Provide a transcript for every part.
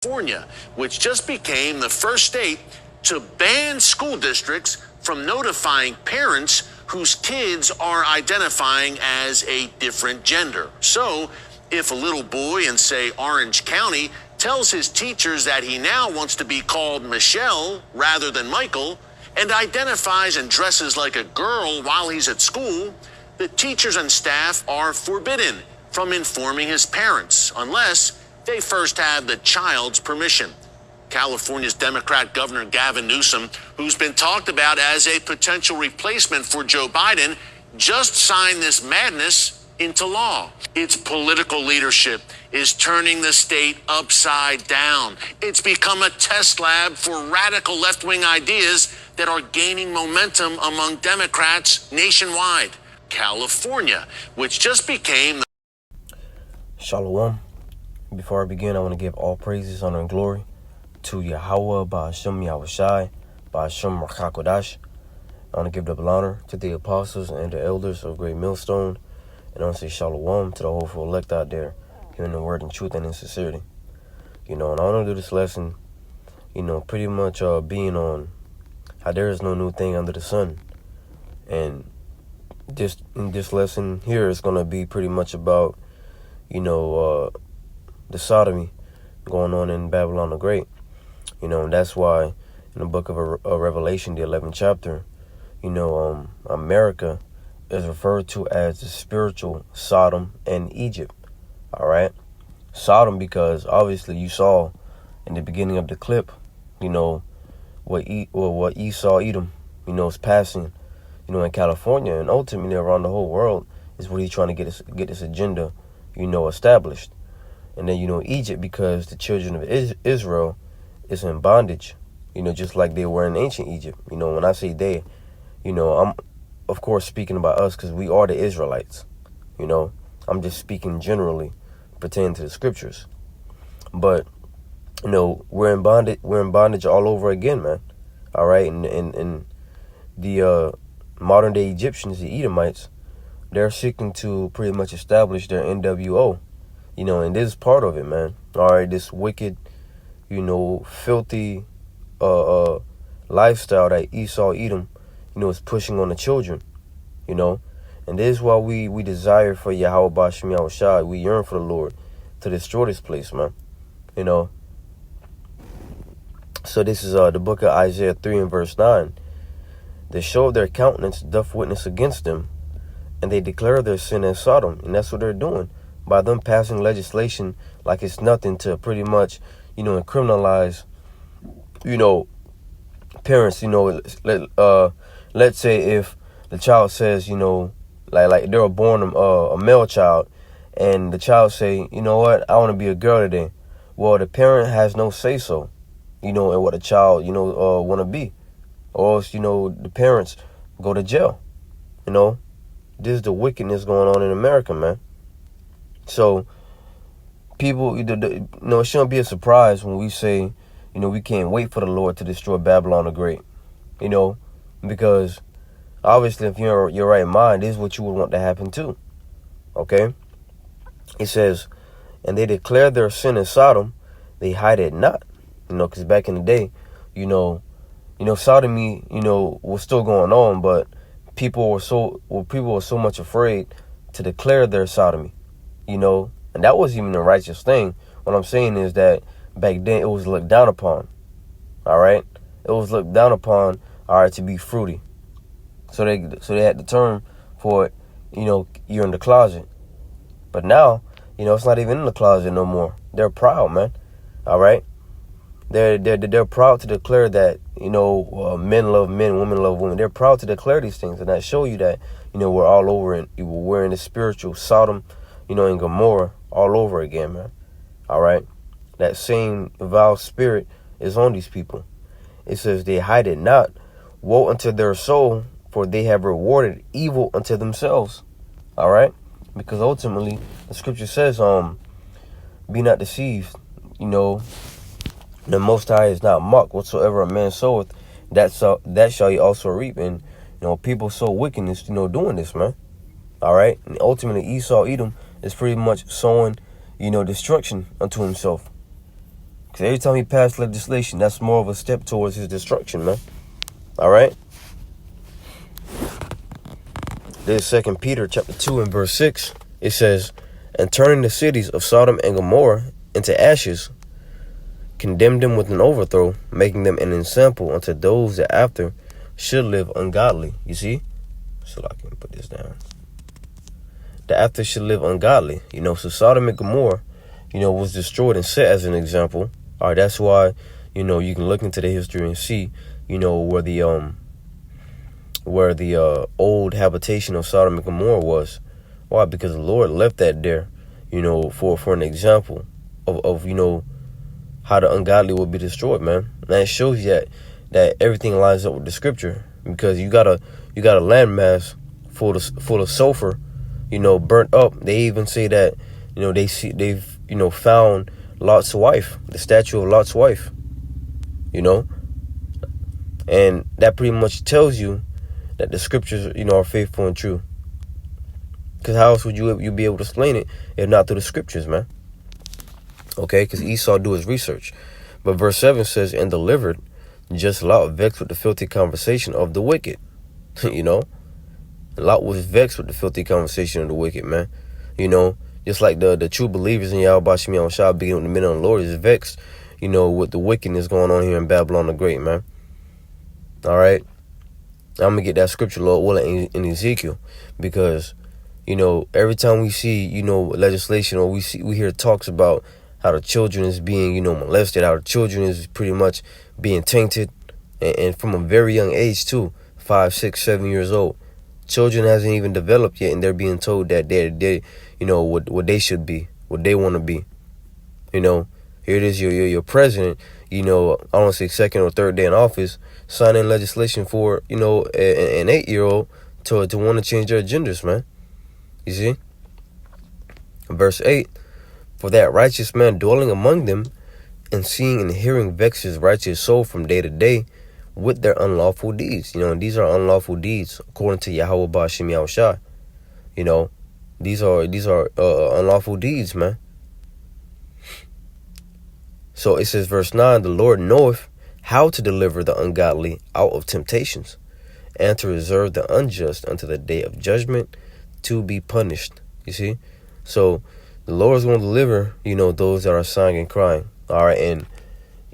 California, which just became the first state to ban school districts from notifying parents whose kids are identifying as a different gender. So, if a little boy in, say, Orange County tells his teachers that he now wants to be called Michelle rather than Michael and identifies and dresses like a girl while he's at school, the teachers and staff are forbidden from informing his parents unless they first have the child's permission. California's Democrat Governor Gavin Newsom, who's been talked about as a potential replacement for Joe Biden, just signed this madness into law. Its political leadership is turning the state upside down. It's become a test lab for radical left-wing ideas that are gaining momentum among Democrats nationwide. California, which just became the... Shalom. Before I begin, I want to give all praises, honor, and glory to Yahweh, Ba'ashem Yahushai, Ba'ashem Rakakodash. I want to give double honor to the apostles and the elders of Great Millstone. And I want to say shalom to the hopeful elect out there, hearing the word in truth and in sincerity. And I want to do this lesson, pretty much being on how there is no new thing under the sun. And this lesson here is going to be pretty much about, the sodomy going on in Babylon the Great. And that's why in the book of Revelation, the 11th chapter, America is referred to as the spiritual Sodom and Egypt. All right. Sodom, because obviously you saw in the beginning of the clip, what Esau Edom, is passing, in California, and ultimately around the whole world is what he's trying to get this agenda, established. And then, Egypt, because the children of Israel is in bondage, just like they were in ancient Egypt. When I say they, I'm, of course, speaking about us because we are the Israelites. I'm just speaking generally pertaining to the scriptures. But, we're in bondage all over again, man. All right. And the modern day Egyptians, the Edomites, they're seeking to pretty much establish their NWO. And this is part of it, man. All right, this wicked, filthy lifestyle that Esau Edom, is pushing on the children, And this is why we desire for Yahweh Ba'ashem Yahushai. We yearn for the Lord to destroy this place, man. So this is the book of Isaiah 3 and verse 9. The show of their countenance doth witness against them, and they declare their sin as Sodom. And that's what they're doing. By them passing legislation like it's nothing to pretty much, and criminalize, parents, let's say if the child says, like they were born a male child, and the child say, you know what, I want to be a girl today. Well, the parent has no say so, in what a child, want to be. Or else, the parents go to jail. This is the wickedness going on in America, man. So, people, it shouldn't be a surprise when we say, we can't wait for the Lord to destroy Babylon the Great. Because obviously, if you're in your right mind, this is what you would want to happen too. Okay? It says, and they declare their sin in Sodom, they hide it not. Because back in the day, sodomy, was still going on, but people were so much afraid to declare their sodomy. And that wasn't even a righteous thing. What I'm saying is that back then it was looked down upon. All right? It was looked down upon, all right, to be fruity. So they had the term for it, you're in the closet. But now, it's not even in the closet no more. They're proud, man. All right? They're proud to declare that, men love men, women love women. They're proud to declare these things. And that show you that, we're all over and we're in the spiritual Sodom, and Gomorrah all over again, man. All right. That same vile spirit is on these people. It says they hide it not. Woe unto their soul, for they have rewarded evil unto themselves. All right. Because ultimately the scripture says, be not deceived. The Most High is not mocked. Whatsoever a man soweth, that shall he also reap. And, people sow wickedness, doing this, man. All right. And ultimately Esau Edom is pretty much sowing, destruction unto himself. Because every time he passed legislation, that's more of a step towards his destruction, man. All right? There's 2 Peter chapter 2 and verse 6. It says, and turning the cities of Sodom and Gomorrah into ashes, condemned them with an overthrow, making them an example unto those that after should live ungodly. You see? So I can put this down. The after should live ungodly. So Sodom and Gomorrah, was destroyed and set as an example. All right, that's why, you can look into the history and see, where the old habitation of Sodom and Gomorrah was. Why? Because the Lord left that there, for an example of how the ungodly will be destroyed, man. And that shows you that everything lines up with the scripture, because you got a landmass full of sulfur, burnt up. They even say that, they've found Lot's wife, the statue of Lot's wife, and that pretty much tells you that the scriptures, are faithful and true. Because how else would you be able to explain it if not through the scriptures, man? Okay, because Esau do his research. But verse 7 says, and delivered just Lot, vexed with the filthy conversation of the wicked. Lot was vexed with the filthy conversation of the wicked, man. Just like the true believers in Yahweh Shem Shah, being with the men of the Lord, is vexed, with the wickedness going on here in Babylon the Great, man. All right. I'm going to get that scripture, Lord willing, in Ezekiel, because, every time we see, legislation, or we hear talks about how the children is being, molested, how the children is pretty much being tainted, and from a very young age too, 5, 6, 7 years old. Children hasn't even developed yet, and they're being told that they what they should be, what they want to be. Here it is, your president, I don't say second or third day in office, signing legislation for, an 8-year-old to want to change their genders, man. You see? Verse 8, for that righteous man dwelling among them, and seeing and hearing vex his righteous soul from day to day with their unlawful deeds. And these are unlawful deeds according to Yahweh Ba'ashem Yahushua. These are unlawful deeds, man. So it says, verse 9, the Lord knoweth how to deliver the ungodly out of temptations, and to reserve the unjust unto the day of judgment to be punished. You see? So the Lord is going to deliver, those that are sighing and crying. All right, and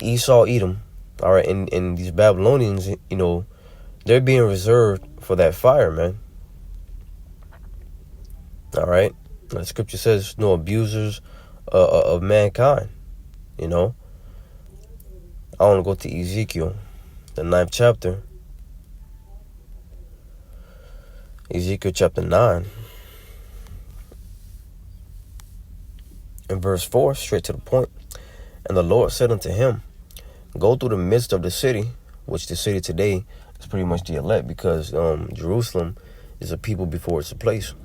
Esau, Edom, all right, and these Babylonians, they're being reserved for that fire, man. All right, the scripture says no abusers of mankind. I want to go to Ezekiel, the 9th chapter. Ezekiel chapter 9. And verse 4, straight to the point. And the Lord said unto him, go through the midst of the city, which the city today is pretty much the elect, because Jerusalem is a people before it's a place.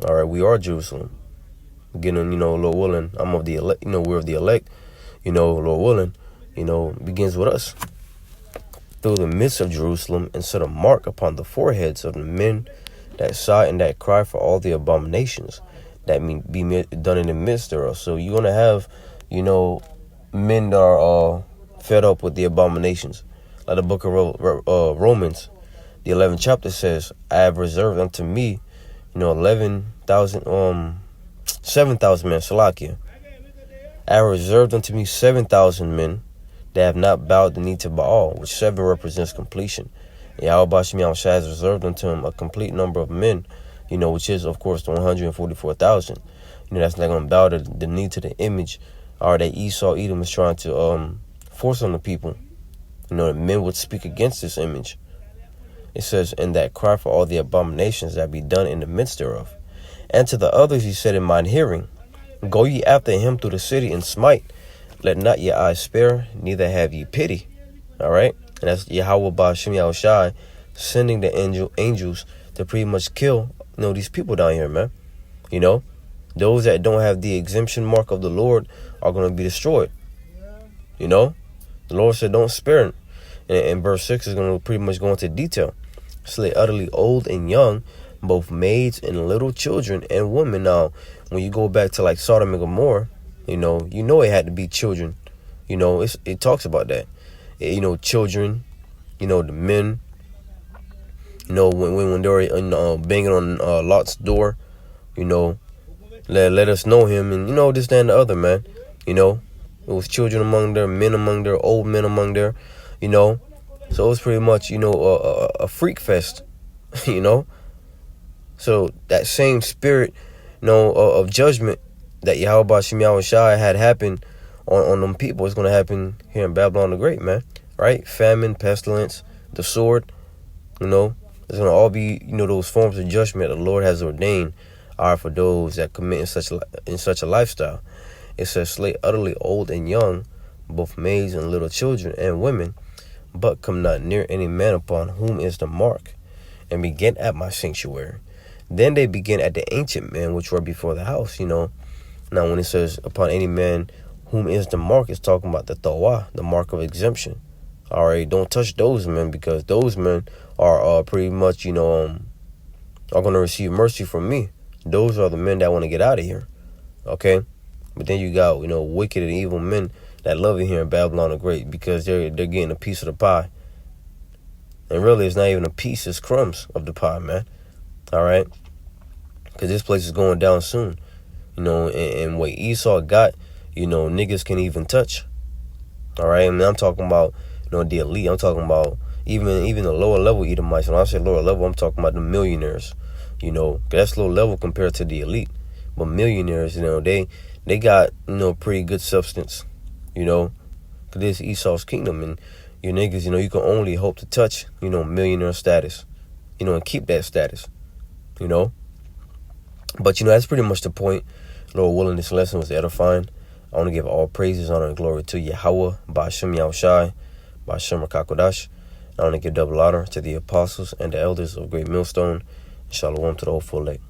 All right, we are Jerusalem. Getting, Lord willing, I'm of the elect, we're of the elect, Lord willing, begins with us. Through the midst of Jerusalem, and set a mark upon the foreheads of the men that sigh and that cry for all the abominations that be done in the midst thereof. So you're going to have, men that are fed up with the abominations. Like the book of Romans, the 11th chapter says, I have reserved unto me, 7,000 men, Salakia. I have reserved unto me 7,000 men that have not bowed the knee to Baal, which 7 represents completion. Yahweh Ba'ashem Yahushua has reserved unto him a complete number of men, which is, of course, the 144,000. That's not going to bow the knee to the image, or that Esau, Edom is trying to force on the people. The men would speak against this image. It says, and that cry for all the abominations that be done in the midst thereof. And to the others he said in mine hearing, go ye after him through the city and smite. Let not your eyes spare, neither have ye pity. All right? And that's Yahweh Ba'ashem Yahushua sending the angels to pretty much kill, these people down here, man. Those that don't have the exemption mark of the Lord are going to be destroyed. The Lord said don't spare. And verse 6 is going to pretty much go into detail. Slay utterly old and young, both maids and little children and women. Now, when you go back to like Sodom and Gomorrah, it had to be children, You know, it talks about that. You know, children, you know, the men, you know, when they're banging on Lot's door, you know, let us know him, and, you know, this, that, and the other, man. You know, it was children among there, men among there, old men among there, you know. So it was pretty much, you know, a freak fest, you know. So that same spirit, you know, of judgment that Yahweh Shem Yahweh Shai had happened on them people is going to happen here in Babylon the Great, man. Right? Famine, pestilence, the sword, you know. It's going to all be, you know, those forms of judgment the Lord has ordained are for those that commit in such a lifestyle. It says, slay utterly old and young, both maids and little children and women, but come not near any man upon whom is the mark, and begin at my sanctuary. Then they begin at the ancient men which were before the house, you know. Now when it says upon any man whom is the mark, it's talking about the Tawah, the mark of exemption. All right, don't touch those men, because those men are pretty much, you know, are going to receive mercy from me. Those are the men that want to get out of here, okay? But then you got, you know, wicked and evil men that love it here in Babylon the Great, because they're getting a piece of the pie. And really, it's not even a piece, it's crumbs of the pie, man. All right? Because this place is going down soon. You know, and what Esau got, you know, niggas can't even touch. All right? I mean, I'm talking about, you know, the elite. I'm talking about even the lower level Edomites. When I say lower level, I'm talking about the millionaires. You know, that's low level compared to the elite. But millionaires, you know, they got, you know, pretty good substance. You know, because this is Esau's kingdom, and your niggas, you know, you can only hope to touch, you know, millionaire status, you know, and keep that status, you know. But, you know, that's pretty much the point. Lord willing, this lesson was edifying. I want to give all praises, honor, and glory to Yahweh, Ba'ashem Yahushai, Ba'ashem Rakakodash. I want to give double honor to the apostles and the elders of Great Millstone. Shalom to the whole full lake.